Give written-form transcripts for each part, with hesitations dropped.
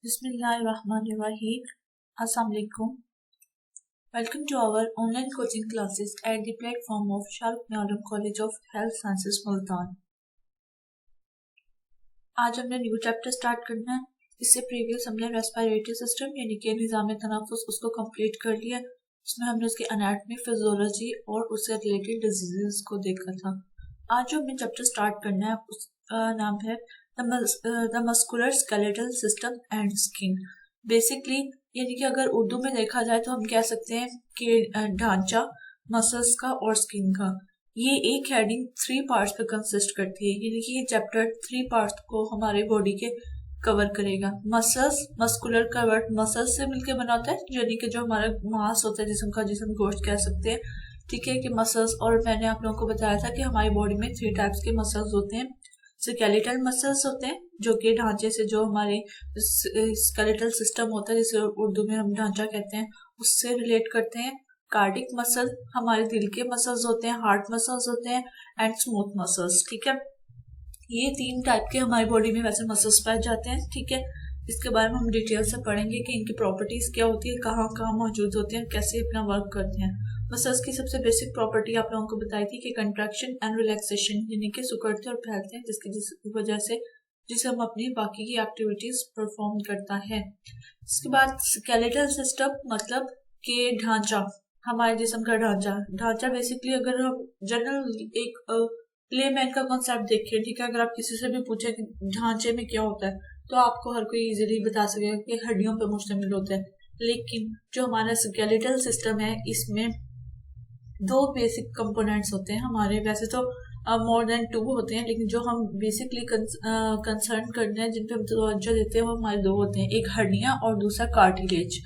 Bismillahirrahmanirrahim. Assalamu alaikum. Welcome to our online coaching classes at the platform of Sharq Maulum College of Health Sciences, Multan. आज हमने new chapter start करना है। इससे previous हमने respiratory system यानी कि निज़ाम तनफ्फुस उसको कंप्लीट कर लिया। उसमें हमने उसकी एनाटॉमी, फिजियोलॉजी और उससे रिलेटेड डिजीजेस को देखा था। आज जो हमें चैप्टर स्टार्ट करना है उसका नाम है the muscular skeletal system and skin. Basically यानी कि अगर उर्दू में देखा जाए तो हम कह सकते हैं कि ढांचा मसल्स का और स्किन का। ये एक हेडिंग 3 पार्ट्स पे कंसिस्ट करती है, यानी कि ये चैप्टर 3 पार्ट्स को हमारे बॉडी के कवर करेगा। मसल्स, मस्कुलर का वर्ड मसल्स से मिलकर बना होता है, यानी कि जो हमारा मांस होता है जिस्म का, जिस्म गोश्त कह सकते हैं, ठीक है, कि मसल्स। और मैंने आप लोगों को बताया था कि हमारी बॉडी में 3 टाइप्स के मसल्स होते हैं। स्केलेटल मसल्स होते हैं जो कि ढांचे से, जो हमारे स्केलेटल सिस्टम होता है जिसे उर्दू में हम ढांचा कहते हैं, उससे रिलेट करते हैं। कार्डिक मसल हमारे दिल के मसल्स होते हैं, हार्ट मसल्स होते हैं, एंड स्मूथ मसल्स, ठीक है। ये 3 टाइप के हमारी बॉडी में वैसे मसल्स पाए जाते हैं, ठीक है। इसके बारे में हम डिटेल से पढ़ेंगे कि इनकी प्रॉपर्टीज क्या होती है, कहाँ कहाँ मौजूद होते हैं, कैसे अपना वर्क करते हैं। मसल्स की सबसे बेसिक प्रॉपर्टी आप लोगों को बताई थी कि कंट्रैक्शन एंड रिलैक्सेशन, यानी कि सिकुड़ते और फैलते हैं, जिसकी वजह से जिसे हम अपनी बाकी की एक्टिविटीज परफॉर्म करता है। इसके बाद स्केलेटल सिस्टम मतलब कि ढांचा, हमारे जिस्म का ढांचा बेसिकली अगर हम जनरल एक प्लेमैन का कॉन्सेप्ट देखें, ठीक है, अगर आप किसी से भी पूछे कि ढांचे में क्या होता है तो आपको हर कोई इजीली बता सकेगा कि हड्डियों पर मुश्तमिल होता है। लेकिन जो हमारा स्केलेटल सिस्टम है इसमें 2 बेसिक कंपोनेंट्स होते हैं हमारे। वैसे तो मोर देन 2 होते हैं, लेकिन जो हम बेसिकली कंसर्न करते हैं, जिन पे हम तवज्जो देते हैं, वो हमारे 2 होते हैं, एक हड्डियां और दूसरा कार्टिलेज,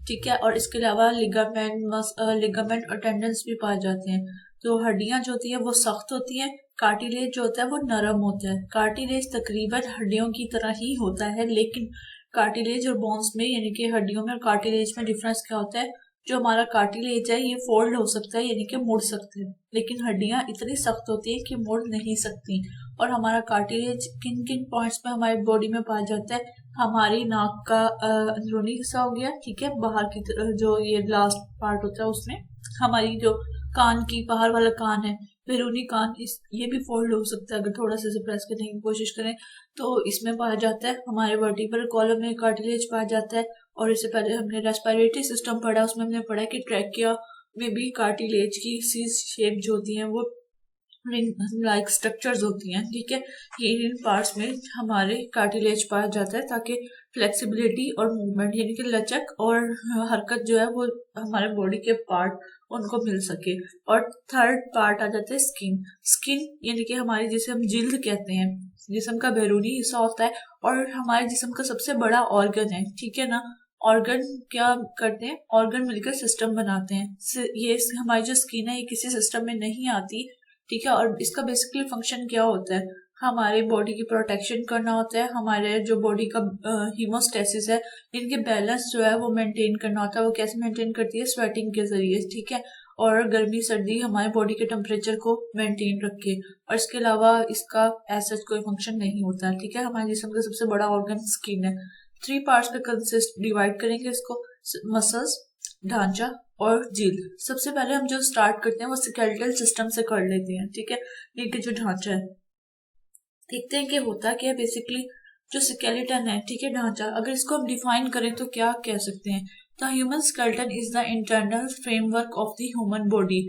ठीक है। और इसके अलावा लिगामेंट और टेंडन्स भी पाए जाते हैं। तो हड्डियां जो होती है वो सख्त होती हैं, कार्टिलेज जो होता है वो नरम होता है। कार्टिलेज तकरीबन हड्डियों की तरह ही होता है, लेकिन कार्टिलेज और बोन्स में, यानी कि हड्डियों में और कार्टिलेज में डिफरेंस क्या होता है, जो हमारा कार्टिलेज है ये फोल्ड हो सकता है, यानी कि मुड़ सकते हैं, लेकिन हड्डियां इतनी सख्त होती है कि मुड़ नहीं सकती। और हमारा कार्टिलेज किन किन पॉइंट्स पे हमारी बॉडी में पाया जाता है, हमारी नाक का अंदरूनी हिस्सा हो गया, ठीक है, बाहर की जो ये लास्ट पार्ट होता है उसमें, हमारी जो कान की बाहर वाला कान है, बैरूनी कान, ये भी फोल्ड हो सकता है अगर थोड़ा सा प्रेस करने की कोशिश करें तो इसमें पाया जाता है। हमारे वर्टिब्रल कॉलम में कार्टिलेज पाया जाता है। और इससे पहले हमने रेस्पिरेटरी सिस्टम पढ़ा, उसमें हमने पढ़ा कि ट्रैकिया में भी कार्टिलेज की सी शेप जो होती है वो रिंग लाइक स्ट्रक्चर्स होती हैं, ठीक है। ये इन पार्ट्स में हमारे कार्टिलेज पाया जाता है ताकि फ्लेक्सिबिलिटी और मूवमेंट, यानी कि लचक और हरकत जो है वो हमारे बॉडी के पार्ट उनको मिल सके। और थर्ड पार्ट आ जाता है स्किन यानी कि हमारी, जिसे हम जिल्द कहते हैं, जिस्म का बैरूनी हिस्सा होता है और हमारे जिस्म का सबसे बड़ा ऑर्गन है, ठीक है ना। ऑर्गन क्या करते हैं, ऑर्गन मिलकर सिस्टम बनाते हैं। ये हमारी जो स्किन है ये किसी सिस्टम में नहीं आती, ठीक है। और इसका बेसिकली फंक्शन क्या होता है, हमारे बॉडी की प्रोटेक्शन करना होता है, हमारे जो बॉडी का हीमोस्टेसिस है, इनके बैलेंस जो है वो मेंटेन करना होता है। वो कैसे मेंटेन करती है, स्वेटिंग के जरिए, ठीक है। और गर्मी सर्दी हमारे बॉडी के टेम्परेचर को मेंटेन रखे। और इसके अलावा इसका ऐसा कोई फंक्शन नहीं होता है, ठीक है। हमारे जिस्म का सबसे बड़ा ऑर्गन स्किन है। 3 पार्ट्स पे कंसिस्ट डिवाइड करेंगे इसको, मसल्स, ढांचा और झील। सबसे पहले हम जो स्टार्ट करते हैं वो स्केलेटल सिस्टम से कर लेते हैं, ठीक है। ये जो ढांचा है, देखते हैं कि होता क्या है। बेसिकली जो स्केलेटन है, ठीक है, ढांचा, अगर इसको हम डिफाइन करें तो क्या कह सकते हैं, the human skeleton is the internal framework of the human body,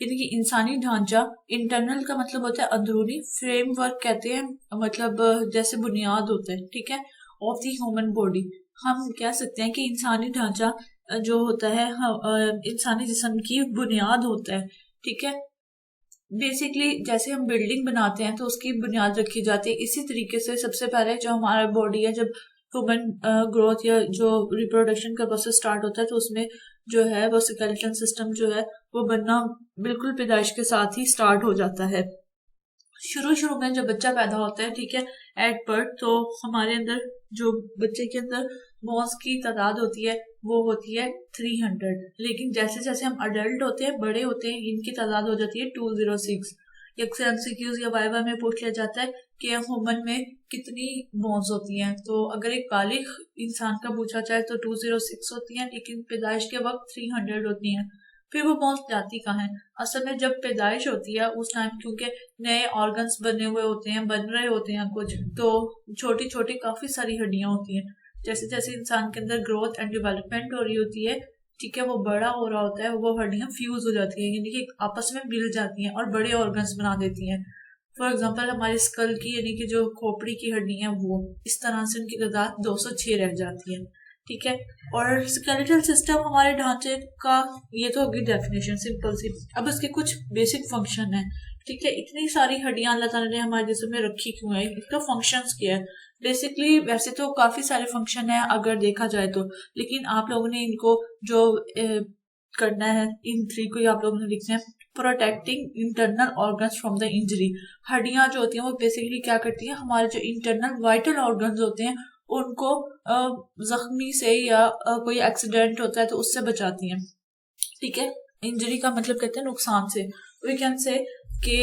यानी कि इंसानी ढांचा। इंटरनल का मतलब होता है अंदरूनी, फ्रेमवर्क कहते हैं मतलब जैसे बुनियाद होता है, ठीक है, ऑफ द ह्यूमन बॉडी। हम कह सकते हैं कि इंसानी ढांचा जो होता है इंसानी जिस्म की बुनियाद होता है, ठीक है। बेसिकली जैसे हम बिल्डिंग बनाते हैं तो उसकी बुनियाद रखी जाती है, इसी तरीके से सबसे पहले जो हमारा बॉडी है, जब ह्यूमन ग्रोथ या जो रिप्रोडक्शन का प्रोसेस स्टार्ट होता है तो उसमें जो है वो स्केलेटन सिस्टम जो है वो बनना बिल्कुल पैदाइश के साथ ही स्टार्ट हो जाता है। शुरू में जब बच्चा पैदा होता है, ठीक है, एट बर्थ, तो हमारे अंदर जो बच्चे के अंदर बोन्स की तादाद होती है वो होती है 300, लेकिन जैसे जैसे हम अडल्ट होते हैं, बड़े होते हैं, इनकी तादाद हो जाती है 206, ये अक्सर एमसीक्यूज या वाइवा में पूछ लिया जाता है कि ह्यूमन में कितनी बोन्स होती हैं। तो अगर एक बालिग इंसान का पूछा जाए तो 206 होती हैं, लेकिन पैदाइश के वक्त 300 होती हैं। फिर वो बोन्स जाती कहाँ हैं? असल में जब पैदाइश होती है उस टाइम क्योंकि नए ऑर्गन्स बने हुए होते हैं, बन रहे होते हैं कुछ, तो छोटी छोटी काफी सारी हड्डियां होती हैं। जैसे जैसे इंसान के अंदर ग्रोथ एंड डेवलपमेंट हो रही होती है, ठीक है, वो बड़ा हो रहा होता है, वो हड्डियां फ्यूज हो जाती हैं, यानी कि आपस में मिल जाती हैं और बड़े ऑर्गन्स बना देती हैं। फॉर एग्जाम्पल हमारी स्कल की यानी कि जो खोपड़ी की हड्डी है वो इस तरह से उनकी तादाद 206 रह जाती है, ठीक है। और स्केलेटल सिस्टम हमारे ढांचे का, ये तो होगी डेफिनेशन सिंपल सी। अब इसके कुछ बेसिक फंक्शन है, ठीक है। इतनी सारी हड्डियां अल्लाह ताला ने हमारे जिस्म में रखी क्यों है, इसका फंक्शंस क्या है? बेसिकली वैसे तो काफी सारे फंक्शन है अगर देखा जाए तो, लेकिन आप लोगों ने इनको जो करना है, इन 3 को आप लोगों ने लिखना है। Protecting internal organs from the injury. हड्डियां जो होती हैं वो बेसिकली क्या करती हैं, हमारे जो इंटरनल वाइटल ऑर्गन्स होते हैं उनको जख्मी से या कोई एक्सीडेंट होता है तो उससे बचाती हैं, ठीक है। इंजरी का मतलब कहते हैं नुकसान से। वी कैन से कि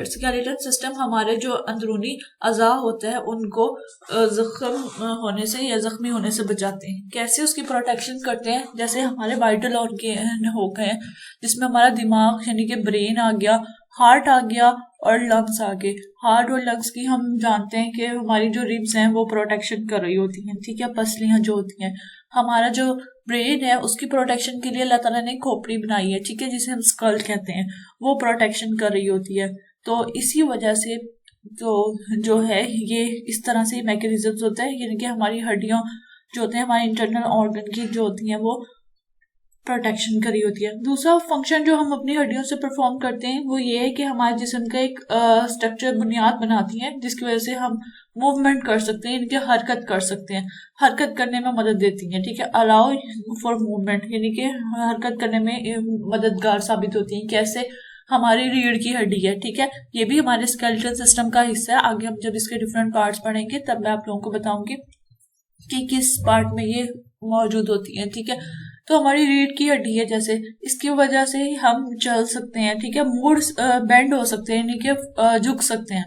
स्केलेटल सिस्टम हमारे जो अंदरूनी अज़ा होता है उनको जख्म होने से या जख्मी होने से बचाते हैं। कैसे उसकी प्रोटेक्शन करते हैं? जैसे हमारे वाइटल ऑर्गन हो गए जिसमें हमारा दिमाग यानी कि ब्रेन आ गया, हार्ट आ गया और लंग्स आ गए। हार्ट और लंग्स की हम जानते हैं कि हमारी जो रिब्स हैं वो प्रोटेक्शन कर रही होती हैं, ठीक है, पसलियां जो होती हैं। हमारा जो ब्रेन है उसकी प्रोटेक्शन के लिए अल्लाह ताला ने खोपड़ी बनाई है, ठीक है, जिसे हम स्कल कहते हैं, वो प्रोटेक्शन कर रही होती है। तो इसी वजह से तो जो है ये इस तरह से मैकेनिज्म होता है, यानी कि हमारी हड्डियां जो होते हैं, हमारे इंटरनल ऑर्गन की जो होती हैं वो प्रोटेक्शन करी होती है। दूसरा फंक्शन जो हम अपनी हड्डियों से परफॉर्म करते हैं वो ये है कि हमारे जिस्म का एक स्ट्रक्चर बुनियाद बनाती है जिसकी वजह से हम मूवमेंट कर सकते हैं, इनकी हरकत कर सकते हैं, हरकत करने में मदद देती है, ठीक है। अलाउ फॉर मूवमेंट यानी कि हरकत करने में मददगार साबित होती है। कैसे? हमारी रीढ़ की हड्डी है, ठीक है, ये भी हमारे स्केलेटल सिस्टम का हिस्सा है। आगे हम जब इसके डिफरेंट पार्ट्स पढ़ेंगे तब मैं आप लोगों को बताऊंगी कि किस पार्ट में ये मौजूद होती है, ठीक है। तो हमारी रीढ़ की हड्डी है, जैसे इसकी वजह से ही हम चल सकते हैं, ठीक है, मूड बेंड हो सकते हैं, यानी कि झुक सकते हैं।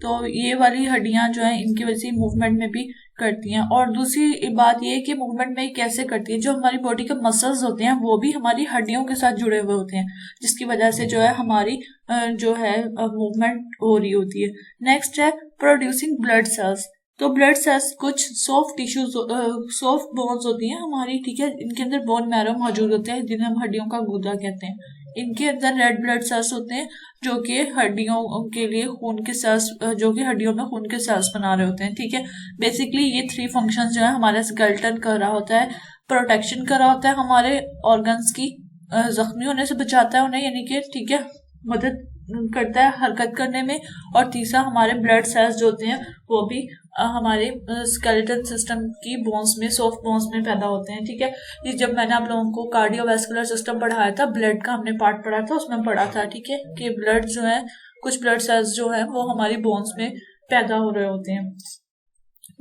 तो ये वाली हड्डियां जो है इनकी वजह से मूवमेंट में भी करती हैं। और दूसरी बात ये है कि मूवमेंट में कैसे करती है, जो हमारी बॉडी के मसल्स होते हैं वो भी हमारी हड्डियों के साथ जुड़े हुए होते हैं, जिसकी वजह से जो है हमारी जो है मूवमेंट हो रही होती है। नेक्स्ट है प्रोड्यूसिंग ब्लड सेल्स। तो ब्लड सेल्स कुछ सॉफ्ट टिश्यूज, सॉफ्ट बोन्स होती हैं हमारी, ठीक है, इनके अंदर बोन मैरो मौजूद होते हैं जिन्हें हम हड्डियों का गूदा कहते हैं। इनके अंदर रेड ब्लड सेल्स होते हैं जो कि हड्डियों के लिए खून के सेल्स, जो कि हड्डियों में खून के सेल्स बना रहे होते हैं, ठीक है। बेसिकली ये 3 फंक्शंस जो है हमारा स्केलेटन कर रहा होता है। प्रोटेक्शन कर रहा होता है हमारे ऑर्गन्स की, जख्मी होने से बचाता है उन्हें, यानी कि ठीक है, मदद करता है हरकत करने में। और तीसरा हमारे ब्लड सेल्स जो होते हैं वो भी हमारे स्केलेटन सिस्टम की बोन्स में, सॉफ्ट बोन्स में पैदा होते हैं, ठीक है। ये जब मैंने आप लोगों को कार्डियोवैस्कुलर सिस्टम पढ़ाया था, ब्लड का हमने पार्ट पढ़ा था, उसमें पढ़ा था, ठीक है, कि ब्लड जो है, कुछ ब्लड सेल्स जो है वो हमारी बोन्स में पैदा हो रहे होते हैं।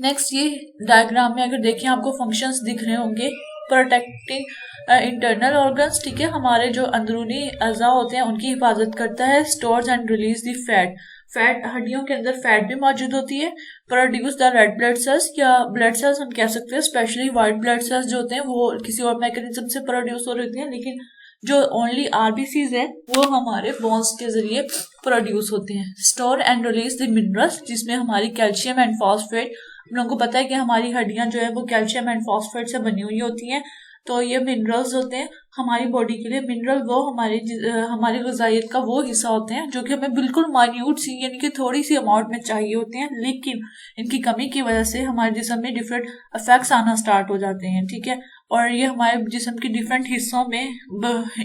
नेक्स्ट ये डायग्राम में अगर देखें आपको फंक्शंस दिख रहे होंगे। प्रोटेक्टिंग इंटरनल ऑर्गन्स, ठीक है, हमारे जो अंदरूनी अज़ा होते हैं उनकी हिफाजत करता है। Stores and release the fat, fat हड्डियों के अंदर फैट भी मौजूद होती है। Produce the red blood cells, या ब्लड सेल्स हम कह सकते हैं, स्पेशली वाइट ब्लड सेल्स जो होते हैं वो किसी और मैकेनिज्म से प्रोड्यूस हो रही होती हैं, लेकिन जो ओनली आरबीसीज है वो हमारे बोन्स के जरिए प्रोड्यूस होते हैं। Store and release the minerals, जिसमें हमारी कैल्शियम एंड फॉस्फेट, हम लोगों को पता है कि हमारी हड्डियां जो है वो कैल्शियम एंड फॉस्फेट से बनी हुई होती हैं। तो ये मिनरल्स होते हैं हमारी बॉडी के लिए। मिनरल वो हमारी ग़िज़ाइयत का वो हिस्सा होते हैं जो कि हमें बिल्कुल माइन्यूट सी यानी कि थोड़ी सी अमाउंट में चाहिए होते हैं, लेकिन इनकी कमी की वजह से हमारे जिस्म में डिफरेंट इफेक्ट्स आना स्टार्ट हो जाते हैं, ठीक है। और ये हमारे जिस्म के डिफरेंट हिस्सों में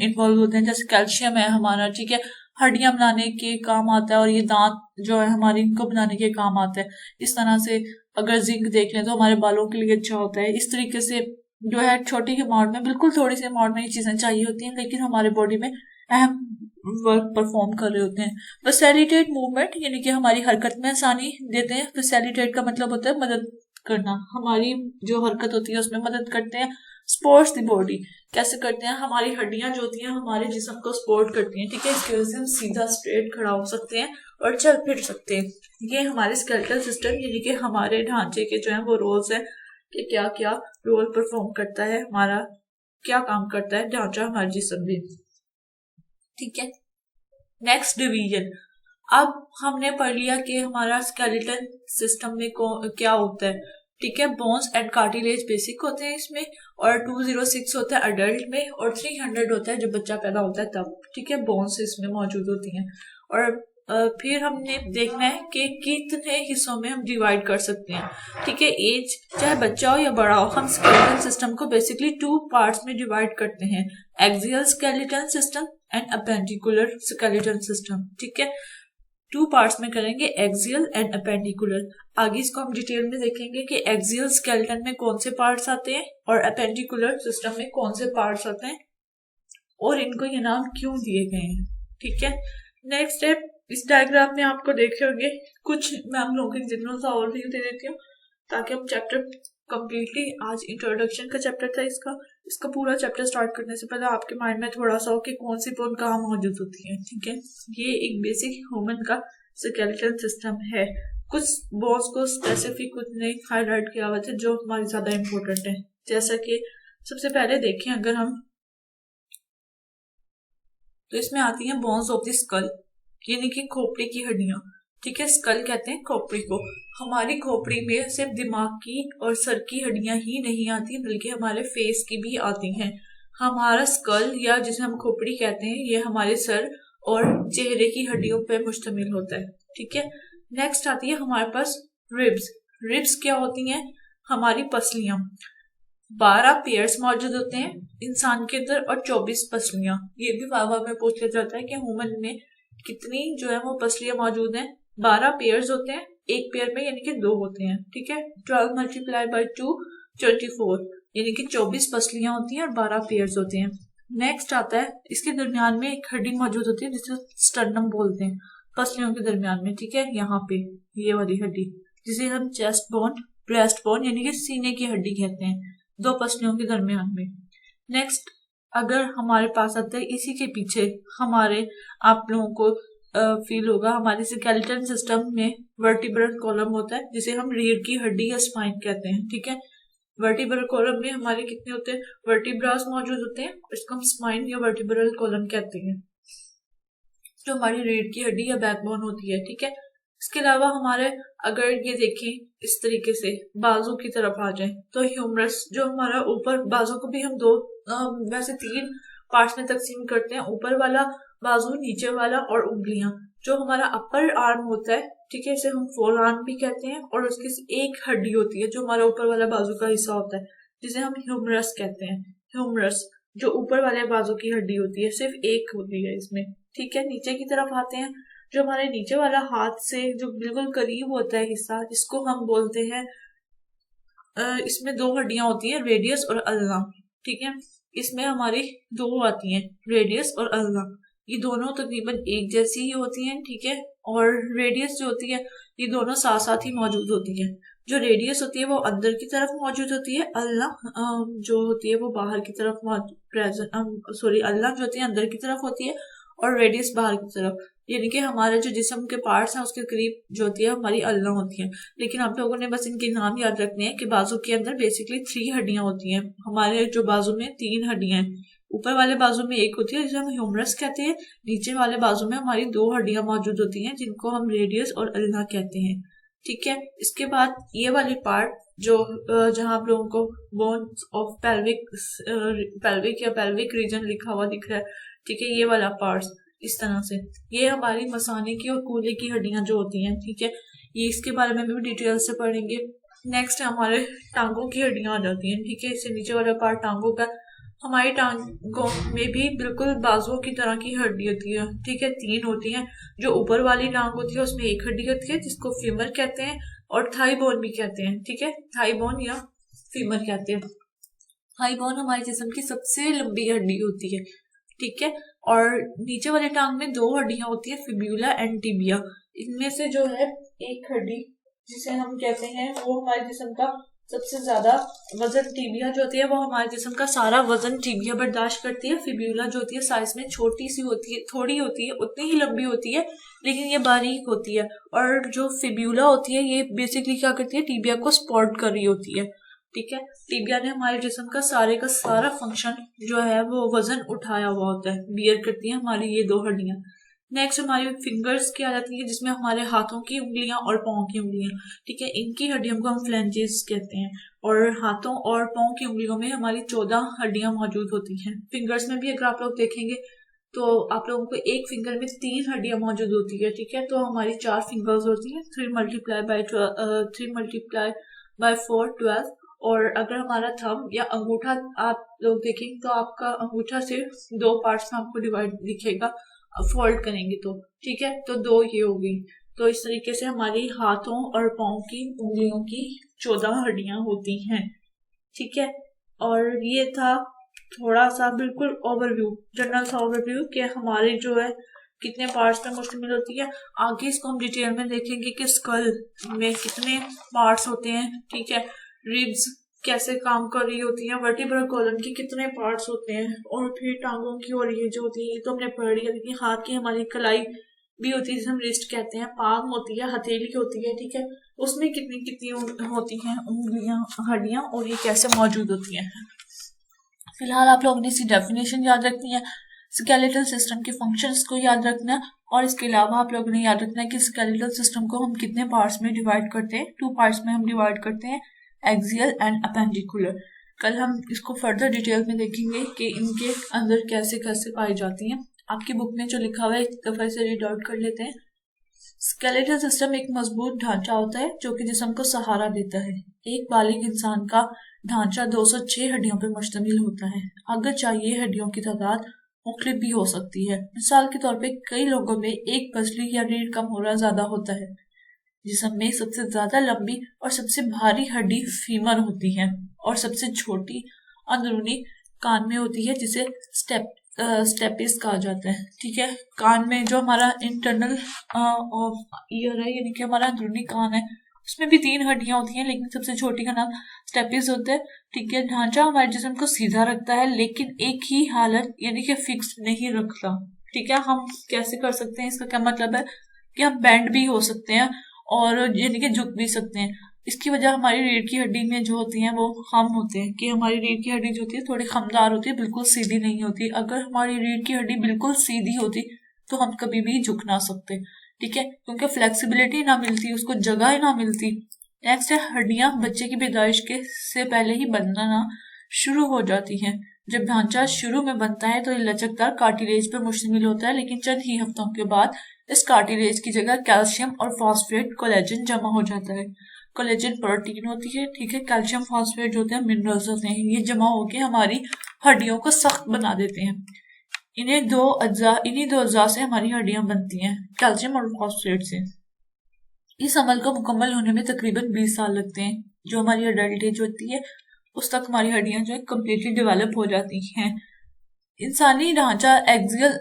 इन्वॉल्व होते हैं। जैसे कैल्शियम है हमारा, ठीक है, हड्डियां बनाने के काम आता है, और ये दांत जो है हमारी, इनको बनाने के काम आता है। इस तरह से अगर जिंक देख लें तो हमारे बालों के लिए अच्छा होता है। इस तरीके से जो है छोटी अमाउंट में, बिल्कुल थोड़ी सी अमाउंट में ये चीजें चाहिए होती हैं, लेकिन हमारे बॉडी में अहम वर्क परफॉर्म कर रहे होते हैं। फैसिलिटेट मूवमेंट, यानी कि हमारी हरकत में आसानी देते हैं। फैसिलिटेट का मतलब होता है मदद करना, हमारी जो हरकत होती है उसमें मदद करते हैं। सपोर्ट्स द बॉडी कैसे करते हैं, हमारी हड्डियां जो होती हैं हमारे जिस्म को सपोर्ट करती हैं, ठीक है। इसकी वजह से हम सीधा स्ट्रेट खड़ा हो सकते हैं और चल फिर सकते हैं। ये हमारे स्केलेटल सिस्टम यानी कि हमारे ढांचे के जो है वो रोल्स है कि क्या क्या रोल परफॉर्म करता है, हमारा क्या काम करता है ढांचा हमारे जिस्म में, ठीक है। नेक्स्ट डिवीजन, अब हमने पढ़ लिया कि हमारा स्केलेटल सिस्टम में क्या होता है, ठीक है। बोन्स एंड कार्टिलेज बेसिक होते हैं इसमें, और 206 होता है अडल्ट में, और 300 होता है जब बच्चा पैदा होता है तब, ठीक है। बोन्स इसमें मौजूद होती हैं। और फिर हमने देखना है कि कितने हिस्सों में हम डिवाइड कर सकते हैं, ठीक है। एज चाहे बच्चा हो या बड़ा हो, हम स्केलेटल सिस्टम को बेसिकली 2 पार्ट्स में डिवाइड करते हैं, axial skeletal system and appendicular skeletal system, ठीक है। 2 पार्ट्स में करेंगे, एक्सियल एंड अपेंडिकुलर। आगे इसको हम डिटेल में देखेंगे कि एक्सियल स्केलेटन में कौन से पार्ट्स आते हैं और अपेंडिकुलर सिस्टम में कौन से पार्ट्स आते हैं और इनको ये नाम क्यों दिए गए हैं, ठीक है। नेक्स्ट स्टेप, इस डायग्राम में आपको देखे होंगे कुछ, मैं आप लोगों के जितना सा ओवरव्यू दे देती हूँ ताकि हम चैप्टर कंप्लीटली, आज इंट्रोडक्शन का चैप्टर था इसका पूरा चैप्टर स्टार्ट करने से पहले आपके माइंड में थोड़ा सा हो कि कौन सी बोन कहाँ मौजूद होती है, ठीक है। ये एक बेसिक ह्यूमन का स्केलेटल सिस्टम है। कुछ बोन्स को स्पेसिफिक कुछ ने हाईलाइट किया हुआ था जो हमारी ज्यादा इंपॉर्टेंट है, जैसा कि सबसे पहले देखें अगर हम, तो इसमें आती है बोन्स ऑफ द स्कल यानी कि खोपड़ी की हड्डियां, ठीक है। स्कल कहते हैं खोपड़ी को। हमारी खोपड़ी में सिर्फ दिमाग की और सर की हड्डियां ही नहीं आती बल्कि हमारे फेस की भी आती हैं। हमारा स्कल या जिसे हम खोपड़ी कहते हैं ये हमारे सर और चेहरे की हड्डियों पर मुश्तमिल होता है, ठीक है। नेक्स्ट आती है हमारे पास रिब्स। रिब्स क्या होती हैं, हमारी पसलियां। 12 पेयर्स मौजूद होते हैं इंसान के अंदर और 24 पसलियां। ये भी वावा में पूछा जाता है कि ह्यूमन में कितनी जो है वो पसलियां मौजूद हैं। 12 पेयर्स होते हैं, एक पेयर में यानी कि 2 होते हैं, ठीक है। 12 मल्टीप्लाई बाई 2 24 यानी कि 24 पसलियां होती हैं और 12 पेयर्स होते हैं। नेक्स्ट आता है, इसके दरमियान में एक हड्डी मौजूद होती है जिसे स्टर्नम बोलते हैं, पसलियों के दरमियान में, ठीक है। यहाँ पे ये वाली हड्डी जिसे हम चेस्ट बोन, ब्रेस्ट बोन यानी कि सीने की हड्डी कहते हैं, 2 पसलियों के दरमियान में। नेक्स्ट अगर हमारे पास आता है, इसी के पीछे हमारे, आप लोगों को फील होगा, हमारे स्केलेटल सिस्टम में वर्टिब्रल कॉलम होता है जिसे हम रीढ़ की हड्डी या स्पाइन कहते हैं, ठीक है। वर्टिब्रल कॉलम में हमारे कितने होते हैं, वर्टिब्रास मौजूद होते हैं, इसको हम स्पाइन या वर्टिब्रल कॉलम कहते हैं, जो हमारी रीढ़ की हड्डी या बैकबोन होती है, ठीक है। इसके अलावा हमारे अगर ये देखें इस तरीके से बाजू की तरफ आ जाए तो ह्यूमरस जो हमारा ऊपर, बाजू को भी हम 2 वैसे 3 पार्ट्स में तकसीम करते हैं, ऊपर वाला बाजू, नीचे वाला और उंगलियां। जो हमारा अपर आर्म होता है, ठीक है, इसे हम फोर आर्म भी कहते हैं, और उसकी एक हड्डी होती है जो हमारा ऊपर वाला बाजू का हिस्सा होता है जिसे हम ह्यूमरस कहते हैं। ह्यूमरस जो ऊपर वाले बाजू की हड्डी होती है, सिर्फ एक होती है इसमें, ठीक है। नीचे की तरफ आते हैं, जो हमारे नीचे वाला हाथ से जो बिल्कुल करीब होता है हिस्सा, इसको हम बोलते हैं, इसमें 2 हड्डियां होती हैं, रेडियस और अल्ना, ठीक है। इसमें हमारी 2 आती हैं, रेडियस और अल्ना। ये दोनों तकरीबन एक जैसी ही होती हैं, ठीक है। और रेडियस जो होती है ये दोनों साथ साथ ही मौजूद होती है। जो रेडियस होती है वो अंदर की तरफ मौजूद होती है, अल्ना जो होती है वो बाहर की तरफ अल्ना जो होती है अंदर की तरफ होती है और रेडियस बाहर की तरफ, यानी कि हमारे जो जिस्म के पार्ट्स हैं उसके करीब जो होती है हमारी अल्ना होती है। लेकिन आप लोगों ने बस इनके नाम याद रखने हैं कि बाजू के अंदर बेसिकली 3 हड्डियां होती हैं। हमारे जो बाजू में 3 हड्डियां हैं, ऊपर वाले बाजू में एक होती है जिसे हम ह्यूमरस कहते हैं, नीचे वाले बाजू में हमारी 2 हड्डियां मौजूद होती हैं जिनको हम रेडियस और अल्ना कहते हैं, ठीक है। इसके बाद ये वाली पार्ट जो जहां आप लोगों को बोन्स ऑफ पेल्विक या पेल्विक रीजन लिखा हुआ दिख रहा है, ठीक है, ये वाला पार्ट इस तरह से, ये हमारी मसाने की और कूल्हे की हड्डियां जो होती हैं, ठीक है। ये इसके बारे में भी डिटेल से पढ़ेंगे। नेक्स्ट हमारे टांगों की हड्डियां आ जाती हैं, ठीक है। इससे नीचे वाला पार्ट टांगों का, हमारी टांगों में भी बिल्कुल बाजुओं की तरह की हड्डी होती है, ठीक है। 3 होती हैं। जो ऊपर वाली टांग होती है उसमें एक हड्डी होती है जिसको फीमर कहते हैं, और थाई बोन भी कहते हैं, ठीक है। थाई बोन या फीमर कहते हैं। थाई बोन हमारे जिस्म की सबसे लंबी हड्डी होती है, ठीक है। और नीचे वाले टांग में 2 हड्डियां होती है, फिब्यूला एंड टिबिया। इनमें से जो है एक हड्डी जिसे हम कहते हैं वो हमारे जिस्म का सबसे ज्यादा वजन टीबिया जो होती है वो हमारे जिस्म का सारा वजन टीबिया बर्दाश्त करती है। फिब्यूला जो होती है साइज में छोटी सी होती है, थोड़ी होती है, उतनी ही लंबी होती है लेकिन ये बारीक होती है। और जो फिब्यूला होती है ये बेसिकली क्या करती है, टीबिया को सपोर्ट कर रही होती है। ठीक है, टीबिया ने हमारे जिस्म का सारा फंक्शन जो है वो वजन उठाया हुआ होता है, बियर करती है हमारी ये दो हड्डियां। नेक्स्ट हमारी फिंगर्स की आ जाती है जिसमें हमारे हाथों की उंगलियां और पाँव की उंगलियां। ठीक है, इनकी हड्डियों को हम फ्लेंजेस कहते हैं। और हाथों और पाँव की उंगलियों में हमारी 14 हड्डियां मौजूद होती हैं। फिंगर्स में भी अगर आप लोग देखेंगे तो आप लोगों को एक फिंगर में 3 हड्डियां मौजूद होती है। ठीक है, तो हमारी 4 फिंगर्स होती हैं, 3 मल्टीप्लाई बाय 4 12। और अगर हमारा थंब या अंगूठा आप लोग देखेंगे तो आपका अंगूठा सिर्फ 2 पार्ट्स में आपको डिवाइड दिखेगा फोल्ड करेंगे तो। ठीक है, तो 2 ये हो गई। तो इस तरीके से हमारी हाथों और पाँव की उंगलियों की 14 हड्डियां होती हैं। ठीक है, और ये था थोड़ा सा बिल्कुल ओवरव्यू, जनरल सा ओवरव्यू कि हमारे जो है कितने पार्ट्स में मुश्तमिल होती है। आगे इसको हम डिटेल में देखेंगे कि स्कल में कितने पार्ट्स होते हैं। ठीक है, रिब्स कैसे काम कर रही होती हैं, वर्टिब्रल कॉलम के कितने पार्ट्स होते हैं, और फिर टांगों की और ये जो होती है ये तो हमने पढ़ लिया। लेकिन हाथ की हमारी कलाई भी होती है जिसे हम रिस्ट कहते हैं, पाम होती है, हथेली होती है। ठीक है, उसमें कितनी कितनी होती हैं उंगलियां, हड्डियां, और ये कैसे मौजूद होती हैं। फिलहाल आप लोगों ने इसकी डेफिनेशन याद रखनी है, स्केलेटल सिस्टम के फंक्शंस को याद रखना है, और इसके अलावा आप लोगों ने याद रखना है कि स्केलेटल सिस्टम को हम कितने पार्ट्स में डिवाइड करते हैं। 2 पार्ट्स में हम डिवाइड करते हैं, एक्सियल एंड अपेंडिकुलर। कल हम इसको फर्दर डिटेल में देखेंगे कि इनके अंदर कैसे कैसे पाई जाती हैं। आपकी बुक में जो लिखा हुआ है एक दफा इसे रीड आउट कर लेते हैं। स्केलेटल सिस्टम एक मजबूत ढांचा होता है जो कि जिस्म को सहारा देता है। एक बालिग इंसान का ढांचा 206 हड्डियों पर मुश्तमिल होता है। अगर चाहिए हड्डियों की तादाद मुख्तलिफ भी हो सकती है। मिसाल के तौर पे कई लोगों में एक पसली या रीढ़ का मोहरा ज्यादा होता है। जिस्म में सबसे ज्यादा लंबी और सबसे भारी हड्डी फीमर होती है, और सबसे छोटी अंदरूनी कान में होती है जिसे स्टेपिस कहा जाता है। ठीक है, कान में जो हमारा इंटरनल ईयर है यानी कि हमारा अंदरूनी कान है उसमें भी 3 हड्डियां होती हैं, लेकिन सबसे छोटी का नाम स्टेपिस होता है। ठीक है, ढांचा हमारे जिस्म को सीधा रखता है लेकिन एक ही हालत यानी कि फिक्स नहीं रखता। ठीक है, हम कैसे कर सकते हैं, इसका क्या मतलब है कि हम बेंड भी हो सकते हैं और यानी कि झुक भी सकते हैं। इसकी वजह हमारी रीढ़ की हड्डी में जो होती है वो खम होते हैं, कि हमारी रीढ़ की हड्डी जो होती है थोड़ी खमदार होती है, बिल्कुल सीधी नहीं होती। अगर हमारी रीढ़ की हड्डी बिल्कुल सीधी होती तो हम कभी भी झुक ना सकते। ठीक है, क्योंकि फ्लेक्सिबिलिटी ना मिलती, उसको जगह ही ना मिलती। नेक्स्ट है, हड्डियां बच्चे की पैदाइश के से पहले ही बनना शुरू हो जाती हैं। जब ढांचा शुरू में बनता है तो ये लचकदार कार्टिलेज पर मुश्तमिल होता है, लेकिन चंद ही हफ्तों के बाद इस कार्टिलेज की जगह कैल्शियम और फॉस्फेट कोलेजन जमा हो जाता है। कोलेजन प्रोटीन होती है। ठीक है, कैल्शियम फॉस्फेट जो होते हैं मिनरल्स होते हैं, ये जमा होकर हमारी हड्डियों को सख्त बना देते हैं। इन्हीं दो अज्जा से हमारी हड्डियां बनती हैं, कैल्शियम और फॉस्फेट से। इस अमल को मुकम्मल होने में तकरीबन 20 साल लगते हैं। जो हमारी अडल्ट एज होती है उस तक हमारी हड्डियां जो है कम्प्लीटली डेवलप हो जाती हैं। इंसानी ढांचा एक्सियल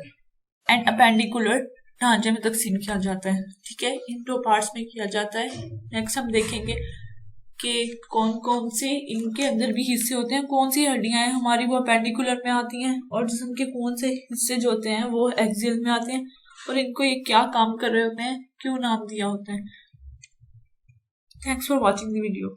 एंड अपेंडिकुलर ढांचे में तकसीम किया जाता है। ठीक है, इन 2 पार्ट्स में किया जाता है। नेक्स्ट हम देखेंगे कि कौन कौन से इनके अंदर भी हिस्से होते हैं, कौन सी हड्डियां हैं हमारी वो अपेंडिकुलर में आती हैं, और जिस्म के कौन से हिस्से जो होते हैं वो एक्सियल में आते हैं, और इनको ये क्या काम कर रहे होते हैं, क्यों नाम दिया होता है। Thanks for watching the video.